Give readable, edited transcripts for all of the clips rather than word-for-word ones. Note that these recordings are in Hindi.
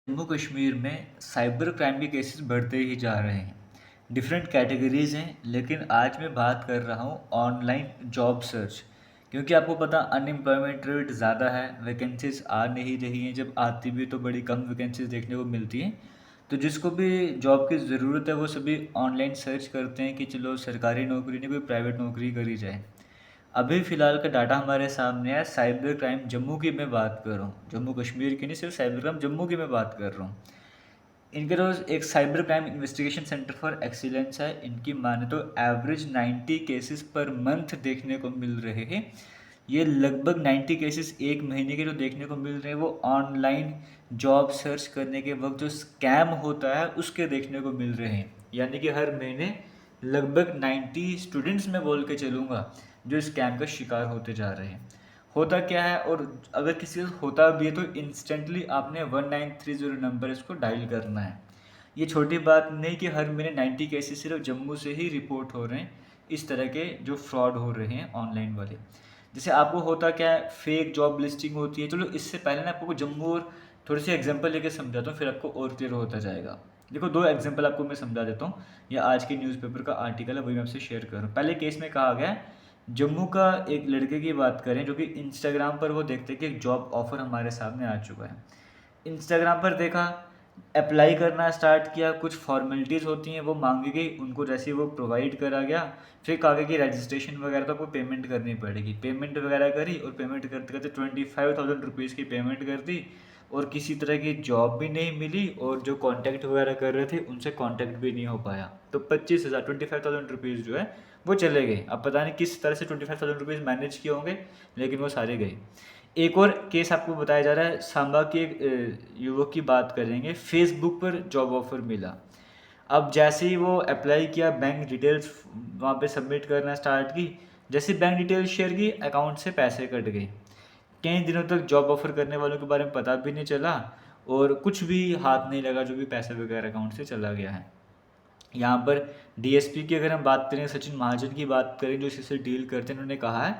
जम्मू कश्मीर में साइबर क्राइम के केसेस बढ़ते ही जा रहे हैं। डिफरेंट कैटेगरीज हैं, लेकिन आज मैं बात कर रहा हूँ ऑनलाइन जॉब सर्च। क्योंकि आपको पता अनएम्प्लॉयमेंट रेट ज़्यादा है, वैकेंसीज आ नहीं रही हैं, जब आती भी तो बड़ी कम वैकेंसीज देखने को मिलती हैं। तो जिसको भी जॉब की ज़रूरत है वो सभी ऑनलाइन सर्च करते हैं कि चलो सरकारी नौकरी नहीं, कोई प्राइवेट नौकरी करी जाए। अभी फ़िलहाल का डाटा हमारे सामने है, साइबर क्राइम जम्मू की मैं बात कर रहा हूँ, जम्मू कश्मीर की नहीं, सिर्फ साइबर क्राइम जम्मू की मैं बात कर रहा हूँ। इनके रोज़ एक cyber crime investigation centre for excellence है। इनकी माने तो एवरेज 90 केसेस पर मंथ देखने को मिल रहे हैं। ये लगभग 90 केसेस एक महीने के जो देखने को मिल रहे हैं वो ऑनलाइन जॉब सर्च करने के वक्त जो स्कैम होता है उसके देखने को मिल रहे हैं। यानी कि हर महीने लगभग 90 स्टूडेंट्स मैं बोल के चलूँगा जो स्कैम का शिकार होते जा रहे हैं। होता क्या है, और अगर किसी से होता भी है तो इंस्टेंटली आपने 1930 नंबर इसको डायल करना है। ये छोटी बात नहीं कि हर महीने 90 केसेस सिर्फ जम्मू से ही रिपोर्ट हो रहे हैं इस तरह के जो फ्रॉड हो रहे हैं ऑनलाइन वाले। जैसे आपको होता क्या है, फेक जॉब लिस्टिंग होती है। चलो इससे पहले ना आपको जम्मू और थोड़ी सी एग्जांपल लेके समझाता हूँ, फिर आपको और क्लियर होता जाएगा। देखो, दो एग्जांपल आपको मैं समझा देता हूँ। यह आज के न्यूज़पेपर का आर्टिकल है, वही मैं आपसे शेयर कर रहा हूँ। पहले केस में कहा गया है, जम्मू का एक लड़के की बात करें जो कि इंस्टाग्राम पर वो देखते कि एक जॉब ऑफर हमारे सामने आ चुका है। इंस्टाग्राम पर देखा, अप्लाई करना स्टार्ट किया, कुछ फॉर्मेलिटीज़ होती हैं वो मांगी गई, उनको जैसे ही वो प्रोवाइड करा गया, फिर कहा गया कि रजिस्ट्रेशन वगैरह तो आपको पेमेंट करनी पड़ेगी। पेमेंट वगैरह करी और पेमेंट करते करते 25,000 रुपीज़ की पेमेंट कर दी, और किसी तरह की जॉब भी नहीं मिली, और जो कांटेक्ट वगैरह कर रहे थे उनसे कांटेक्ट भी नहीं हो पाया। तो 25,000 25,000 रुपीज़ जो है वो चले गए। अब पता नहीं किस तरह से 25,000 रुपीज़ मैनेज किए होंगे, लेकिन वो सारे गए। एक और केस आपको बताया जा रहा है, सांबा के एक युवक की बात करेंगे। फेसबुक पर जॉब ऑफर मिला। अब जैसे ही वो अप्लाई किया, बैंक डिटेल्स वहाँ पे सबमिट करना स्टार्ट की, जैसे बैंक डिटेल्स शेयर की, अकाउंट से पैसे कट गए। कई दिनों तक जॉब ऑफर करने वालों के बारे में पता भी नहीं चला, और कुछ भी हाथ नहीं लगा, जो भी पैसे वगैरह अकाउंट से चला गया है। यहाँ पर डीएसपी की अगर हम बात करें, सचिन महाजन की बात करें जो इससे डील करते हैं, उन्होंने कहा है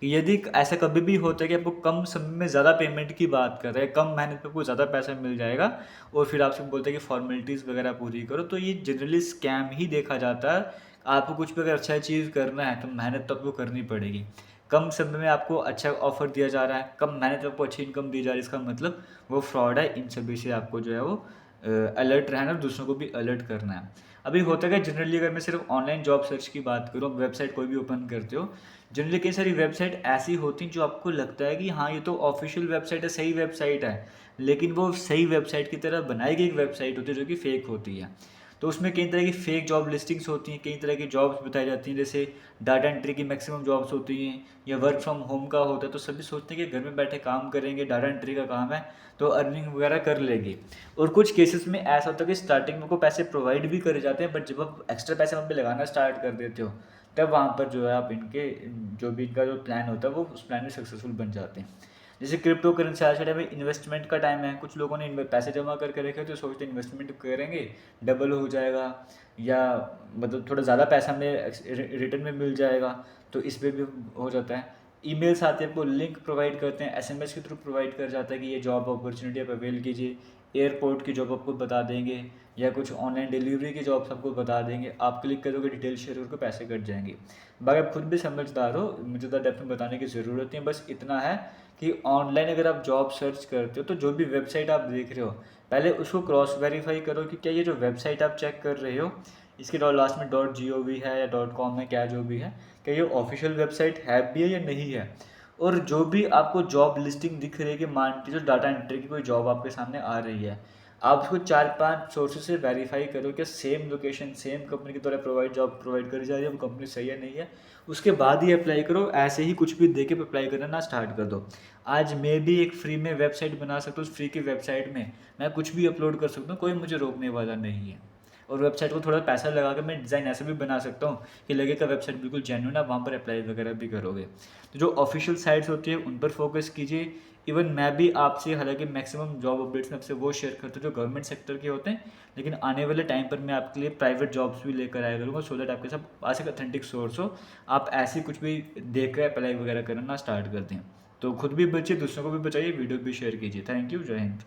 कि यदि ऐसा कभी भी होता है कि आपको कम समय में ज़्यादा पेमेंट की बात कर रहे हैं, कम मेहनत पे आपको ज़्यादा पैसा मिल जाएगा, और फिर आपसे बोलते हैं कि फॉर्मेलिटीज़ वगैरह पूरी करो, तो ये जनरली स्कैम ही देखा जाता है। आपको कुछ भी अगर अच्छा चीज़ करना है तो मेहनत तो आपको करनी पड़ेगी। कम समय में आपको अच्छा ऑफर दिया जा रहा है, कम मेहनत में आपको अच्छी इनकम दी जा रही है, इसका मतलब वो फ्रॉड है। इन सभी से आपको जो है वो अलर्ट रहना है और दूसरों को भी अलर्ट करना है। अभी होता है, जनरली अगर मैं सिर्फ ऑनलाइन जॉब सर्च की बात करूँ, वेबसाइट कोई भी ओपन करते हो, जनरली कई सारी वेबसाइट ऐसी होती हैं जो आपको लगता है कि हाँ ये तो ऑफिशियल वेबसाइट है, सही वेबसाइट है, लेकिन वो सही वेबसाइट की तरह बनाई गई एक वेबसाइट होती है जो कि फेक होती है। तो उसमें कई तरह की फेक जॉब लिस्टिंग्स होती हैं, कई तरह की जॉब्स बताई जाती हैं, जैसे डाटा एंट्री की मैक्सिमम जॉब्स होती हैं, या वर्क फ्रॉम होम का होता है, तो सभी सोचते हैं कि घर में बैठे काम करेंगे, डाटा एंट्री का काम है तो अर्निंग वगैरह कर लेंगे। और कुछ केसेस में ऐसा होता है कि स्टार्टिंग में को पैसे प्रोवाइड भी करे जाते हैं, बट जब आप एक्स्ट्रा पैसे वहाँ पे लगाना स्टार्ट कर देते हो, तब वहाँ पर जो है आप इनके जो भी इनका जो प्लान होता है वो उस प्लान में सक्सेसफुल बन जाते हैं। जैसे क्रिप्टो करेंसी, आज के टाइम में इन्वेस्टमेंट का टाइम है, कुछ लोगों ने पैसे जमा करके रखे तो सोचते इन्वेस्टमेंट करेंगे डबल हो जाएगा, या मतलब थोड़ा ज़्यादा पैसा हमें रिटर्न में मिल जाएगा, तो इस पर भी हो जाता है। ईमेल्स आते हैं, आपको लिंक प्रोवाइड करते हैं, एसएमएस के थ्रू प्रोवाइड कर जाता है कि ये जॉब अपॉर्चुनिटी आप अवेल कीजिए। एयरपोर्ट की जॉब आपको बता देंगे, या कुछ ऑनलाइन डिलीवरी की जॉब्स आपको बता देंगे, आप क्लिक करोगे डिटेल शेयर करके पैसे कट जाएंगे। बाकी आप खुद भी समझदार हो, मुझे ज़्यादा डेप्थ में बताने की ज़रूरत नहीं है, बस इतना है कि ऑनलाइन अगर आप जॉब सर्च करते हो तो जो भी वेबसाइट आप देख रहे हो, पहले उसको क्रॉस वेरीफाई करो कि क्या ये जो वेबसाइट आप चेक कर रहे हो, इसके लास्ट में .gov है या .com है, क्या जो भी है, क्या ये ऑफिशियल वेबसाइट है भी है या नहीं है। और जो भी आपको जॉब लिस्टिंग दिख रही है कि मान लीजिए डाटा एंट्री की कोई जॉब आपके सामने आ रही है, आप उसको 4-5 सोर्सेज से वेरीफाई करो कि सेम लोकेशन सेम कंपनी के द्वारा जॉब प्रोवाइड करी जा रही है, वो कंपनी सही है नहीं है, उसके बाद ही अप्लाई करो। ऐसे ही कुछ भी दे के अप्लाई करना ना स्टार्ट कर दो। आज मैं भी एक फ्री में वेबसाइट बना सकता हूँ, उस फ्री की वेबसाइट में मैं कुछ भी अपलोड कर सकता हूँ, कोई मुझे रोकने वाला नहीं है। और वेबसाइट को थोड़ा पैसा लगा कर मैं डिज़ाइन ऐसे भी बना सकता हूँ कि लगे का वेबसाइट बिल्कुल जेन्युइन है, वहाँ पर अप्लाई वगैरह भी करोगे। तो जो ऑफिशियल साइट्स होती है उन पर फोकस कीजिए। इवन मैं भी आपसे, हालांकि मैक्सिमम जॉब अपडेट्स में आपसे वो शेयर करता हूँ जो गवर्नमेंट सेक्टर के होते हैं, लेकिन आने वाले टाइम पर मैं आपके लिए प्राइवेट जॉब्स भी लेकर आया करूँगा, सो दैट आपके साथ पास एक ऑथेंटिक सोर्स हो, आप ऐसे कुछ भी देख कर अप्लाई वगैरह करना स्टार्ट कर दें। तो खुद भी बचिए, दूसरों को भी बचाइए, वीडियो भी शेयर कीजिए। थैंक यू, जय हिंद।